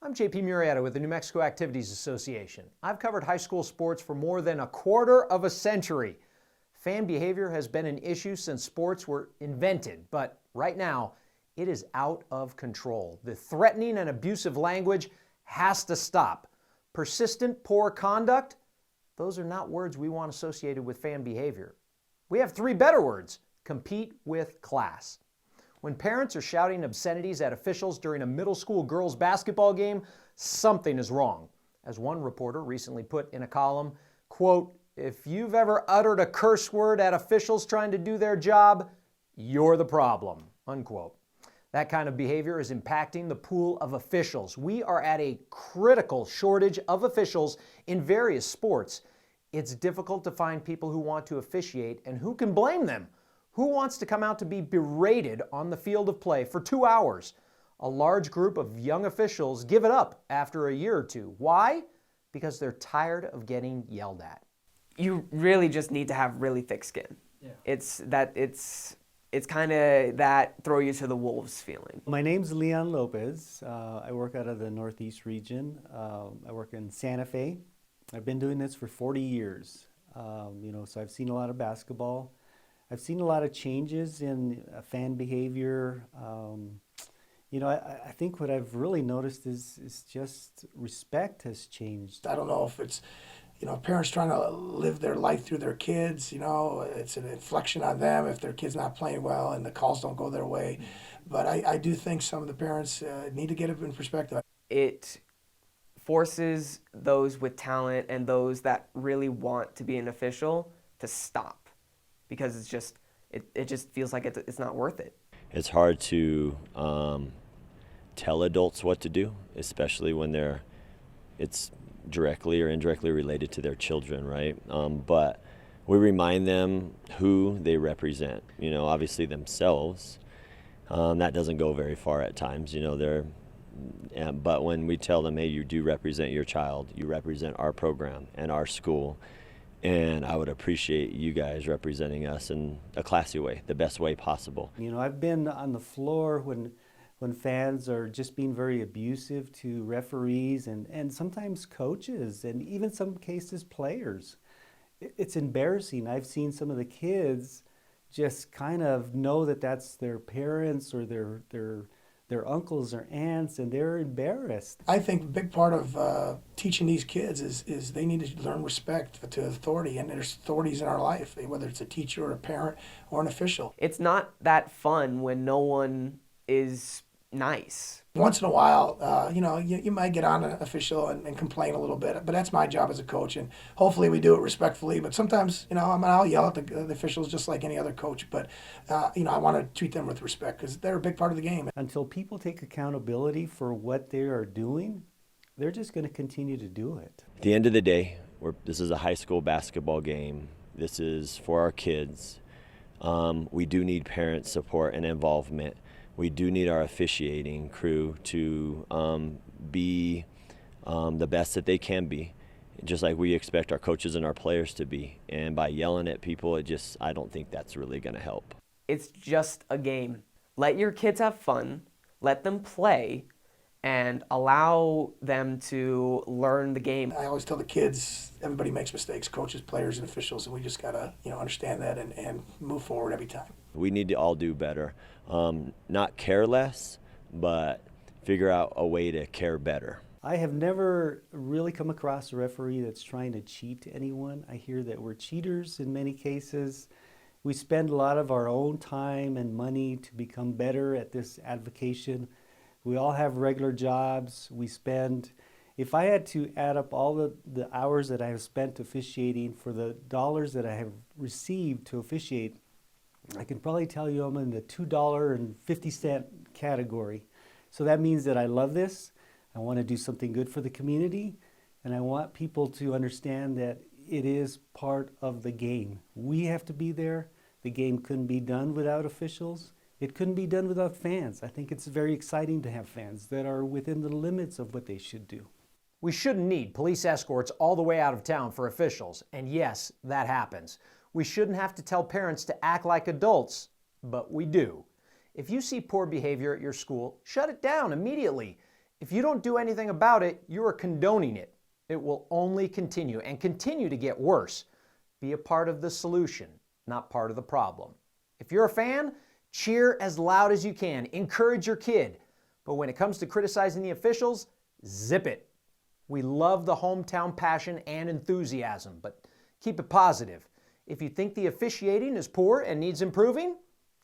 I'm JP Murrieta with the New Mexico Activities Association. I've covered high school sports for more than a quarter of a century. Fan behavior has been an issue since sports were invented, but right now it is out of control. The threatening and abusive language has to stop. Persistent poor conduct, those are not words we want associated with fan behavior. We have three better words: compete with class. When parents are shouting obscenities at officials during a middle school girls basketball game, something is wrong. As one reporter recently put in a column, quote, "If you've ever uttered a curse word at officials trying to do their job, you're the problem," unquote. That kind of behavior is impacting the pool of officials. We are at a critical shortage of officials in various sports. It's difficult to find people who want to officiate, and who can blame them? Who wants to come out to be berated on the field of play for 2 hours? A large group of young officials give it up after a year or two. Why? Because they're tired of getting yelled at. You really just need to have really thick skin. Yeah. It's kind of that throw you to the wolves feeling. My name's Leon Lopez. I work out of the Northeast region. I work in Santa Fe. I've been doing this for 40 years. So I've seen a lot of basketball. I've seen a lot of changes in fan behavior. I think what I've really noticed is just respect has changed. I don't know if it's, parents trying to live their life through their kids, it's an inflection on them if their kid's not playing well and the calls don't go their way. But I do think some of the parents need to get it in perspective. It forces those with talent and those that really want to be an official to stop, because it just feels like it's not worth it. It's hard to tell adults what to do, especially when it's directly or indirectly related to their children, right? But we remind them who they represent, obviously themselves. That doesn't go very far at times, but when we tell them, hey, you do represent your child, you represent our program and our school, and I would appreciate you guys representing us in a classy way, the best way possible. I've been on the floor when fans are just being very abusive to referees and sometimes coaches, and even some cases players. It's embarrassing. I've seen some of the kids just kind of know that that's their parents or their uncles or aunts, and they're embarrassed. I think a big part of teaching these kids is they need to learn respect to authority, and there's authorities in our life, whether it's a teacher or a parent or an official. It's not that fun when no one is nice. Once in a while, you might get on an official and complain a little bit, but that's my job as a coach, and hopefully we do it respectfully. But sometimes, I'll yell at the officials just like any other coach, but, I want to treat them with respect because they're a big part of the game. Until people take accountability for what they are doing, they're just going to continue to do it. At the end of the day, this is a high school basketball game. This is for our kids. We do need parent support and involvement. We do need our officiating crew to be the best that they can be, just like we expect our coaches and our players to be. And by yelling at people, I don't think that's really going to help. It's just a game. Let your kids have fun, let them play, and allow them to learn the game. I always tell the kids, everybody makes mistakes, coaches, players, and officials, and we just got to understand that and move forward every time. We need to all do better. Not care less, but figure out a way to care better. I have never really come across a referee that's trying to cheat anyone. I hear that we're cheaters in many cases. We spend a lot of our own time and money to become better at this advocation. We all have regular jobs. If I had to add up all the hours that I have spent officiating for the dollars that I have received to officiate, I can probably tell you I'm in the $2.50 category. So that means that I love this. I want to do something good for the community, and I want people to understand that it is part of the game. We have to be there. The game couldn't be done without officials. It couldn't be done without fans. I think it's very exciting to have fans that are within the limits of what they should do. We shouldn't need police escorts all the way out of town for officials, and yes, that happens. We shouldn't have to tell parents to act like adults, but we do. If you see poor behavior at your school, shut it down immediately. If you don't do anything about it, you are condoning it. It will only continue and continue to get worse. Be a part of the solution, not part of the problem. If you're a fan, cheer as loud as you can. Encourage your kid. But when it comes to criticizing the officials, zip it. We love the hometown passion and enthusiasm, but keep it positive. If you think the officiating is poor and needs improving,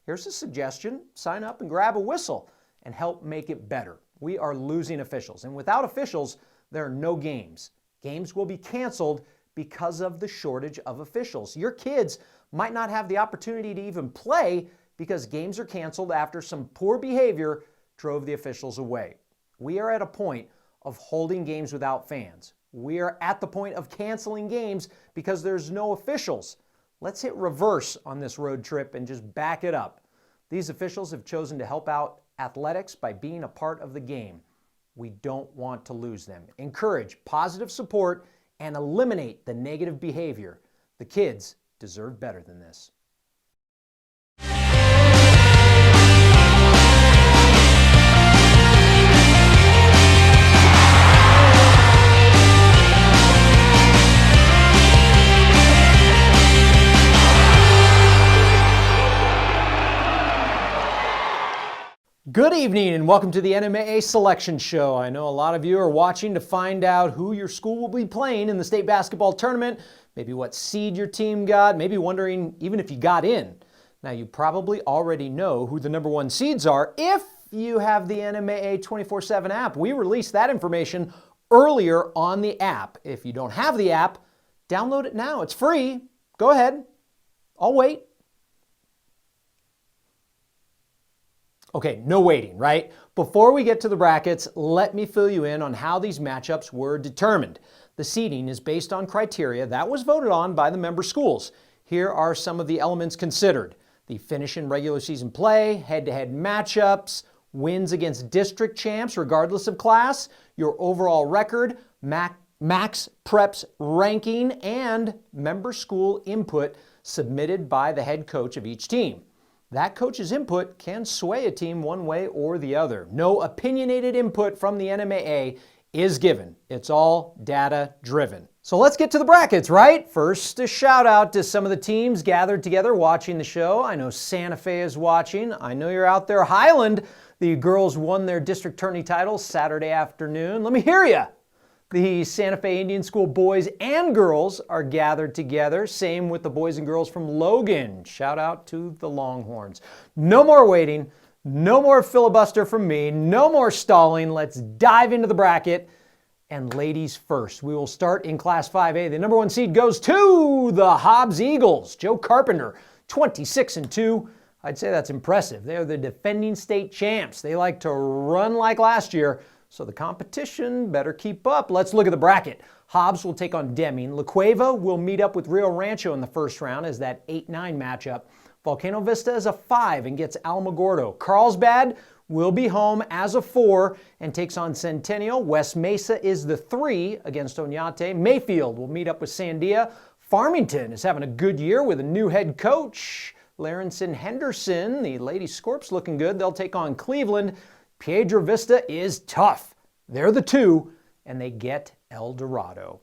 here's a suggestion. Sign up and grab a whistle and help make it better. We are losing officials, and without officials, there are no games. Games will be canceled because of the shortage of officials. Your kids might not have the opportunity to even play because games are canceled after some poor behavior drove the officials away. We are at a point of holding games without fans. We are at the point of canceling games because there's no officials. Let's hit reverse on this road trip and just back it up. These officials have chosen to help out athletics by being a part of the game. We don't want to lose them. Encourage positive support and eliminate the negative behavior. The kids deserve better than this. Good evening and welcome to the NMAA Selection Show. I know a lot of you are watching to find out who your school will be playing in the state basketball tournament, maybe what seed your team got, maybe wondering even if you got in. Now you probably already know who the number one seeds are if you have the NMAA 24/7 app. We released that information earlier on the app. If you don't have the app, download it now. It's free. Go ahead. I'll wait. Okay, no waiting, right? Before we get to the brackets, let me fill you in on how these matchups were determined. The seeding is based on criteria that was voted on by the member schools. Here are some of the elements considered: the finish in regular season play, head-to-head matchups, wins against district champs regardless of class, your overall record, max preps ranking, and member school input submitted by the head coach of each team. That coach's input can sway a team one way or the other. No opinionated input from the NMAA is given. It's all data driven. So let's get to the brackets, right? First, a shout out to some of the teams gathered together watching the show. I know Santa Fe is watching. I know you're out there. Highland, the girls won their district tourney title Saturday afternoon. Let me hear you. The Santa Fe Indian School boys and girls are gathered together. Same with the boys and girls from Logan. Shout out to the Longhorns. No more waiting. No more filibuster from me. No more stalling. Let's dive into the bracket. And ladies first. We will start in Class 5A. The number one seed goes to the Hobbs Eagles. Joe Carpenter, 26-2. I'd say that's impressive. They are the defending state champs. They like to run like last year, so the competition better keep up. Let's look at the bracket. Hobbs will take on Deming. La Cueva will meet up with Rio Rancho in the first round as that 8-9 matchup. Volcano Vista is a 5 and gets Alamogordo. Carlsbad will be home as a 4 and takes on Centennial. West Mesa is the 3 against Oñate. Mayfield will meet up with Sandia. Farmington is having a good year with a new head coach, Larenson Henderson. The Lady Scorps looking good. They'll take on Cleveland. Piedra Vista is tough. They're the 2, and they get El Dorado.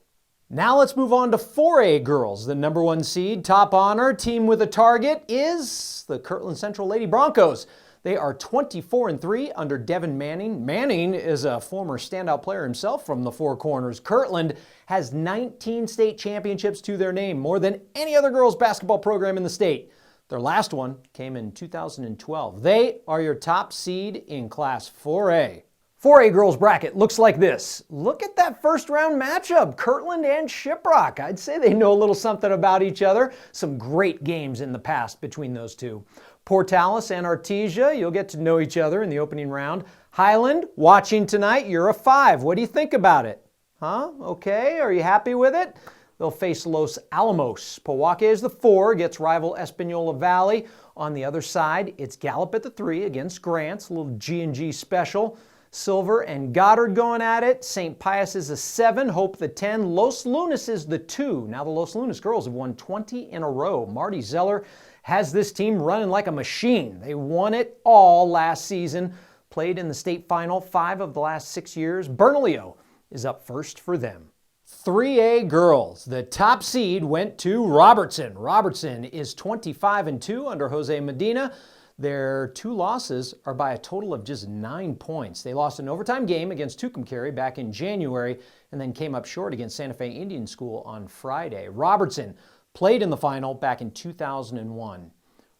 Now let's move on to 4A girls. The number one seed, top honor, team with a target is the Kirtland Central Lady Broncos. They are 24-3 under Devin Manning. Manning is a former standout player himself from the Four Corners. Kirtland has 19 state championships to their name, more than any other girls basketball program in the state. Their last one came in 2012. They are your top seed in Class 4A. 4A girls bracket looks like this. Look at that first round matchup, Kirtland and Shiprock. I'd say they know a little something about each other. Some great games in the past between those two. Portales and Artesia, you'll get to know each other in the opening round. Highland, watching tonight, you're a 5. What do you think about it? Huh? Okay, are you happy with it? They'll face Los Alamos. Pojoaque is the 4, gets rival Espanola Valley. On the other side, it's Gallup at the 3 against Grants, a little G&G special. Silver and Goddard going at it. St. Pius is a 7, Hope the 10. Los Lunas is the 2. Now the Los Lunas girls have won 20 in a row. Marty Zeller has this team running like a machine. They won it all last season. played in the state final 5 of the last 6 years. Bernalillo is up first for them. 3A girls. The top seed went to Robertson. Robertson is 25-2 under Jose Medina. Their 2 losses are by a total of just 9 points. They lost an overtime game against Tucumcari back in January and then came up short against Santa Fe Indian School on Friday. Robertson played in the final back in 2001.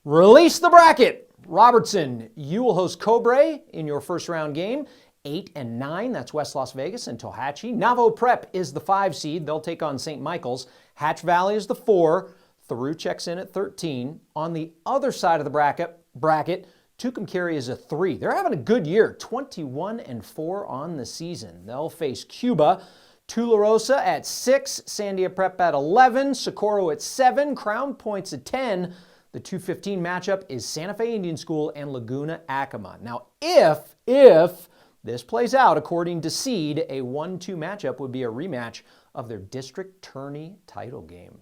Release the bracket. Robertson, you will host Cobre in your first round game. 8 and 9, that's West Las Vegas and Tohatchee. Navajo Prep is the 5 seed. They'll take on St. Michael's. Hatch Valley is the 4. Theroux checks in at 13. On the other side of the bracket, Tucumcari is a 3. They're having a good year, 21-4 on the season. They'll face Cuba. Tularosa at 6, Sandia Prep at 11, Socorro at 7, Crown Point's at 10. The 2:15 matchup is Santa Fe Indian School and Laguna Acoma. Now, if this plays out according to seed, a 1-2 matchup would be a rematch of their district tourney title game.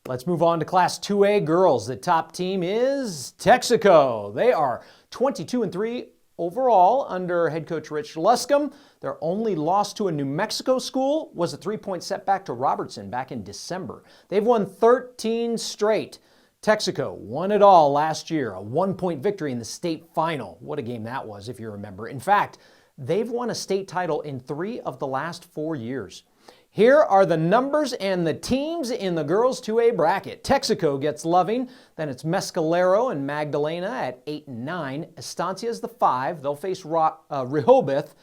Let's move on to Class 2A girls. The top team is Texaco. They are 22-3 overall under head coach Rich Luscombe. Their only loss to a New Mexico school was a 3-point setback to Robertson back in December. They've won 13 straight. Texaco won it all last year, a 1-point victory in the state final. What a game that was, if you remember. In fact, they've won a state title in 3 of the last 4 years. Here are the numbers and the teams in the girls 2A bracket. Texaco gets Loving, then it's Mescalero and Magdalena at 8 and 9. Estancia is the 5. They'll face Rehoboth.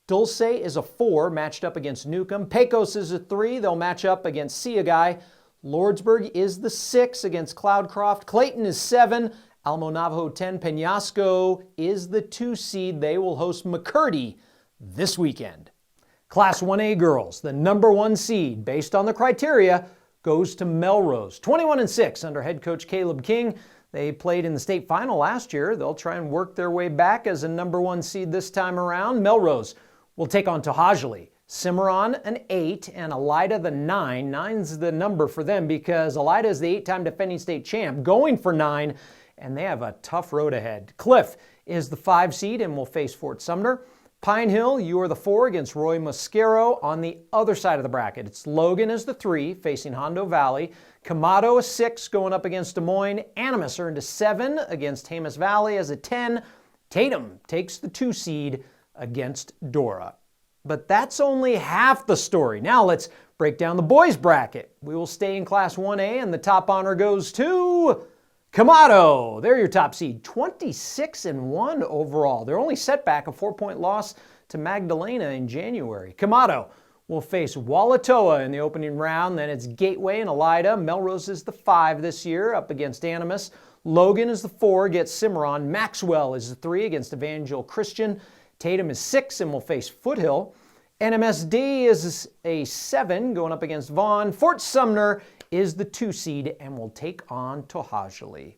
Dulce is a 4, matched up against Newcomb. Pecos is a 3. They'll match up against Siagai. Lordsburg is the 6 against Cloudcroft. Clayton is 7. Alamo Navajo 10. Penasco is the 2 seed. They will host McCurdy this weekend. Class 1A girls, the number 1 seed, based on the criteria, goes to Melrose. 21-6 under head coach Caleb King. They played in the state final last year. They'll try and work their way back as a number 1 seed this time around. Melrose will take on Tohajali. Cimarron an 8 and Elida the 9. 9's the number for them because Elida is the 8-time defending state champ, going for 9, and they have a tough road ahead. Cliff is the 5 seed and will face Fort Sumner. Pine Hill, you are the 4 against Roy Mosquero. On the other side of the bracket, it's Logan as the 3 facing Hondo Valley. Camado a 6 going up against Des Moines. Animas earned a 7 against Jemez Valley as a 10. Tatum takes the 2 seed against Dora. But that's only half the story. Now let's break down the boys bracket. We will stay in Class 1A and the top honor goes to Camado. They're your top seed, 26-1 overall. Their only setback, a 4-point loss to Magdalena in January. Camado will face Walatoa in the opening round. Then it's Gateway and Elida. Melrose is the 5 this year up against Animas. Logan is the 4, gets Cimarron. Maxwell is the 3 against Evangel Christian. Tatum is 6 and will face Foothill. NMSD is a 7 going up against Vaughn. Fort Sumner is the 2 seed and will take on Tohajali.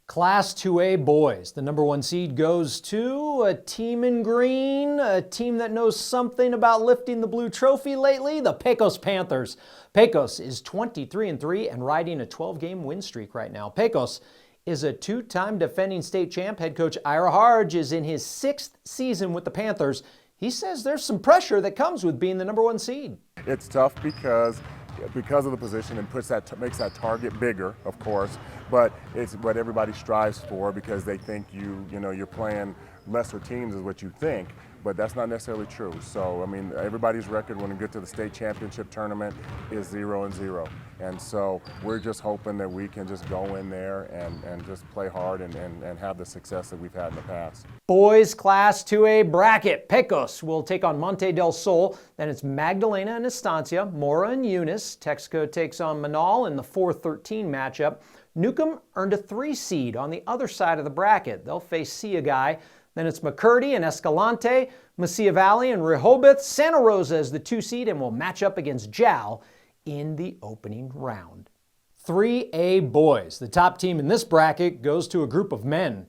Class 2A boys, the number 1 seed goes to a team in green, a team that knows something about lifting the blue trophy lately, the Pecos Panthers. Pecos is 23-3 and riding a 12-game win streak right now. Pecos is a 2-time defending state champ. Head coach Ira Harge is in his 6th season with the Panthers. He says there's some pressure that comes with being the number 1 seed. It's tough because of the position and makes that target bigger, of course, but it's what everybody strives for because they think you're playing lesser teams is what you think, but that's not necessarily true. So, I mean, everybody's record when we get to the state championship tournament is 0-0. And so we're just hoping that we can just go in there and just play hard and have the success that we've had in the past. Boys Class 2A bracket. Pecos will take on Monte del Sol. Then it's Magdalena and Estancia, Mora and Eunice. Texaco takes on Manal in the 4-13 matchup. Newcomb earned a 3 seed on the other side of the bracket. They'll face Siagai. Then it's McCurdy and Escalante, Mesilla Valley and Rehoboth. Santa Rosa is the 2 seed and will match up against Jal in the opening round. 3A boys. The top team in this bracket goes to a group of men.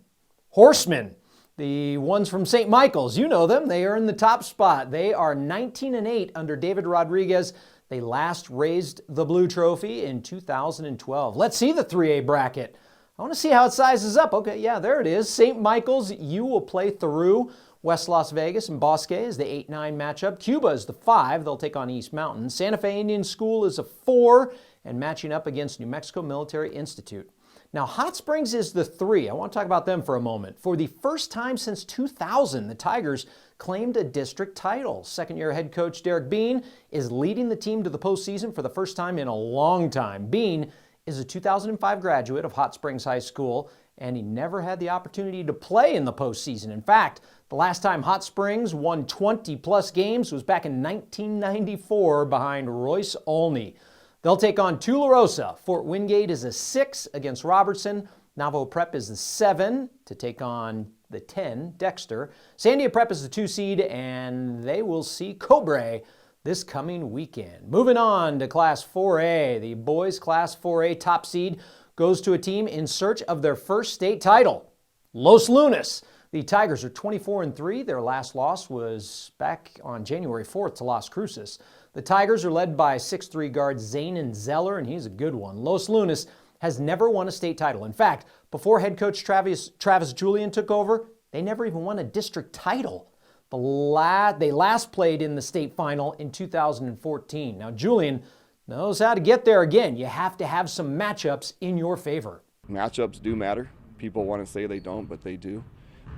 Horsemen, the ones from St. Michael's, you know them. They are in the top spot. They are 19-8 under David Rodriguez. They last raised the blue trophy in 2012. Let's see the 3A bracket. I want to see how it sizes up. Okay, yeah, there it is. St. Michael's, you will play Theroux. West Las Vegas and Bosque is the 8-9 matchup. Cuba is the 5. They'll take on East Mountain. Santa Fe Indian School is a 4 and matching up against New Mexico Military Institute. Now, Hot Springs is the 3. I want to talk about them for a moment. For the first time since 2000, the Tigers claimed a district title. Second-year head coach Derek Bean is leading the team to the postseason for the first time in a long time. Bean is a 2005 graduate of Hot Springs High School, and he never had the opportunity to play in the postseason. In fact, the last time Hot Springs won 20-plus games was back in 1994 behind Royce Olney. They'll take on Tularosa. Fort Wingate is a 6 against Robertson. Navajo Prep is the 7 to take on the 10, Dexter. Sandia Prep is the 2 seed, and they will see Cobre this coming weekend. Moving on to Class 4A. The boys' Class 4A top seed goes to a team in search of their first state title, Los Lunas. The Tigers are 24-3. Their last loss was back on January 4th to Las Cruces. The Tigers are led by 6'3" guard Zanen Zeller, and he's a good one. Los Lunas has never won a state title. In fact, before head coach Travis Julian took over, they never even won a district title. They last played in the state final in 2014. Now, Julian knows how to get there again. You have to have some matchups in your favor. Matchups do matter. People want to say they don't, but they do.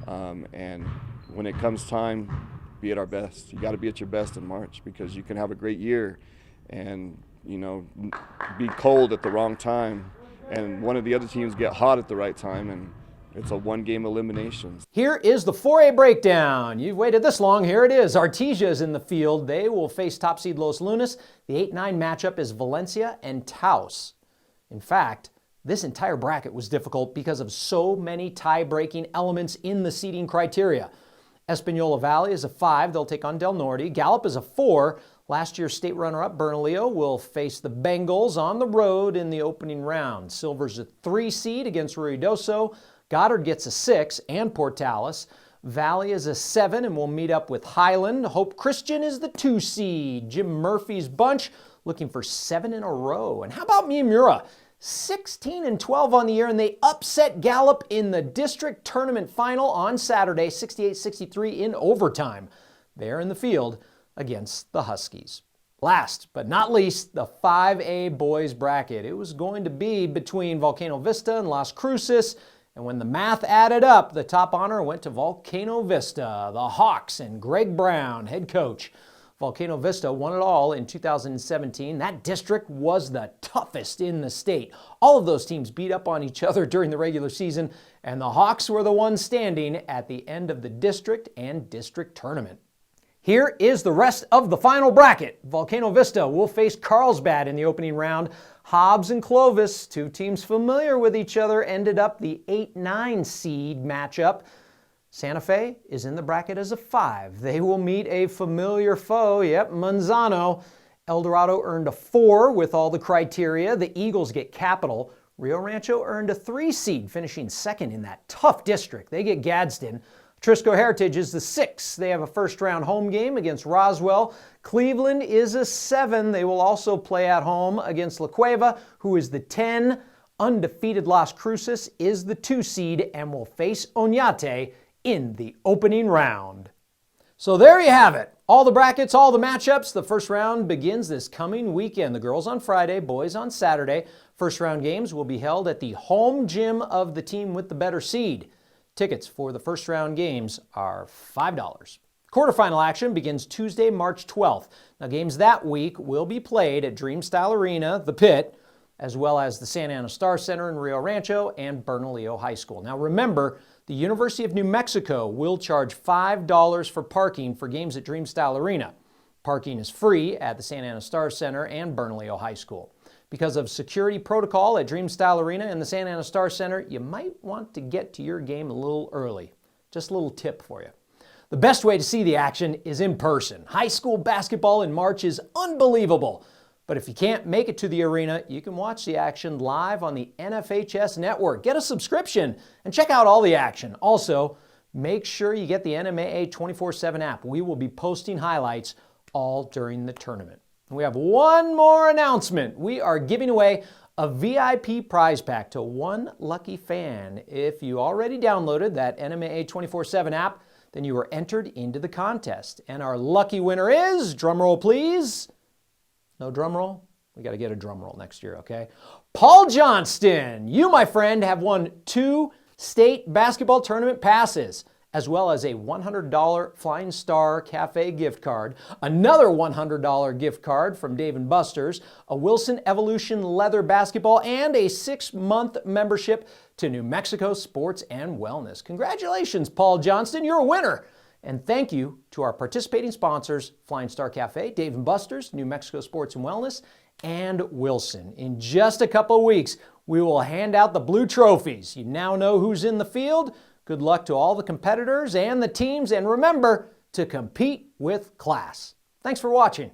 And when it comes time, be at our best. You got to be at your best in March, because you can have a great year and, be cold at the wrong time, and one of the other teams get hot at the right time, and it's a one-game elimination. Here is the 4A breakdown. You've waited this long. Here it is. Artesia is in the field. They will face top seed Los Lunas. The 8-9 matchup is Valencia and Taos. In fact, this entire bracket was difficult because of so many tie-breaking elements in the seeding criteria. Espanola Valley is a 5. They'll take on Del Norte. Gallup is a 4. Last year's state runner-up Bernalillo will face the Bengals on the road in the opening round. Silver's a 3 seed against Ruidoso. Goddard gets a 6, and Portales. Valley is a 7 and will meet up with Highland. Hope Christian is the 2 seed. Jim Murphy's bunch looking for 7 in a row. And how about Miamura? 16-12 on the year, and they upset Gallup in the district tournament final on Saturday, 68-63 in overtime. They're in the field against the Huskies. Last but not least, the 5A boys bracket. It was going to be between Volcano Vista and Las Cruces, and when the math added up, the top honor went to Volcano Vista. The Hawks and Greg Brown, head coach. Volcano Vista won it all in 2017. That district was the toughest in the state. All of those teams beat up on each other during the regular season, and the Hawks were the ones standing at the end of the district and district tournament. Here is the rest of the final bracket. Volcano Vista will face Carlsbad in the opening round. Hobbs and Clovis, 2 teams familiar with each other, ended up the 8-9 seed matchup. Santa Fe is in the bracket as a 5. They will meet a familiar foe, Manzano. El Dorado earned a 4 with all the criteria. The Eagles get capital. Rio Rancho earned a 3 seed, finishing second in that tough district. They get Gadsden. Trisco Heritage is the 6. They have a first-round home game against Roswell. Cleveland is a 7. They will also play at home against La Cueva, who is the 10. Undefeated Las Cruces is the 2 seed and will face Oñate in the opening round. So there you have it. All the brackets, all the matchups. The first round begins this coming weekend. The girls on Friday, boys on Saturday. First round games will be held at the home gym of the team with the better seed. Tickets for the first round games are $5. Quarterfinal action begins Tuesday, March 12th. Now, games that week will be played at Dreamstyle Arena, the Pit, as well as the Santa Ana Star Center in Rio Rancho and Bernalillo High School. Now, remember, the University of New Mexico will charge $5 for parking for games at Dreamstyle Arena. Parking is free at the Santa Ana Star Center and Bernalillo High School. Because of security protocol at Dreamstyle Arena and the Santa Ana Star Center, you might want to get to your game a little early. Just a little tip for you. The best way to see the action is in person. High school basketball in March is unbelievable. But if you can't make it to the arena, you can watch the action live on the NFHS network. Get a subscription and check out all the action. Also, make sure you get the NMAA 24/7 app. We will be posting highlights all during the tournament. We have one more announcement. We are giving away a VIP prize pack to one lucky fan. If you already downloaded that NMAA 24/7 app, then you are entered into the contest. And our lucky winner is, drumroll please. No drum roll? We got to get a drum roll next year, okay? Paul Johnston, you, my friend, have won 2 state basketball tournament passes, as well as a $100 Flying Star Cafe gift card, another $100 gift card from Dave & Buster's, a Wilson Evolution leather basketball, and a 6-month membership to New Mexico Sports and Wellness. Congratulations, Paul Johnston, you're a winner. And thank you to our participating sponsors, Flying Star Cafe, Dave & Buster's, New Mexico Sports and Wellness, and Wilson. In just a couple of weeks, we will hand out the blue trophies. You now know who's in the field. Good luck to all the competitors and the teams, and remember to compete with class. Thanks for watching.